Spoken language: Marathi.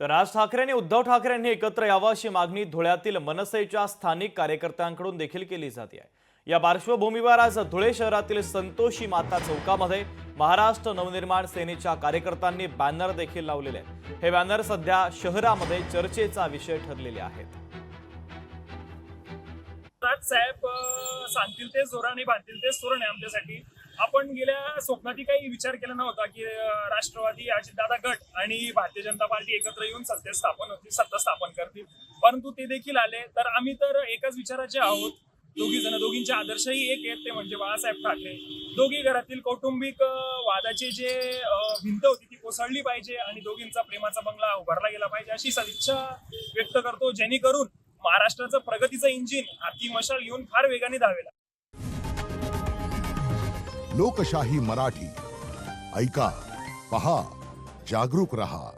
तर राज ठाकरे आणि उद्धव ठाकरेंनी एकत्र यावं अशी मागणी धुळ्यातील मनसेच्या स्थानिक कार्यकर्त्यांकडून देखील केली जाते आहे। या पार्श्वभूमीवर आज धुळे शहरातील संतोषी माता चौकामध्ये महाराष्ट्र नवनिर्माण सेनेच्या कार्यकर्त्यांनी बॅनर देखील लावलेले आहेत। हे बॅनर सध्या शहरामध्ये चर्चेचा विषय ठरलेले आहेत। साहेब सांगतील ते जोराने बांधतील ते सोरण आहे आमच्यासाठी। आपण गेल्या स्वप्नातही काही विचार केला नव्हता की राष्ट्रवादी अजितदादा गट आणि भारतीय जनता पार्टी एकत्र येऊन सत्ता स्थापन करतील, परंतु ते देखील आले। तर आम्ही तर एकाच विचाराचे आहोत, दोघींचे आदर्शही एक आहेत, ते म्हणजे बाळासाहेब ठाकरे। दोघी घरातील कौटुंबिक वादाची जे भिंत होती ती कोसळली पाहिजे आणि दोघींचा प्रेमाचा बंगला उभारला गेला पाहिजे अशी सदिच्छा व्यक्त करतो, जेणेकरून महाराष्ट्राचं प्रगतीचं इंजिन हाती मशाल घेऊन फार वेगाने धावेल। लोकशाही मराठी ऐका, पहा, जागरूक रहा।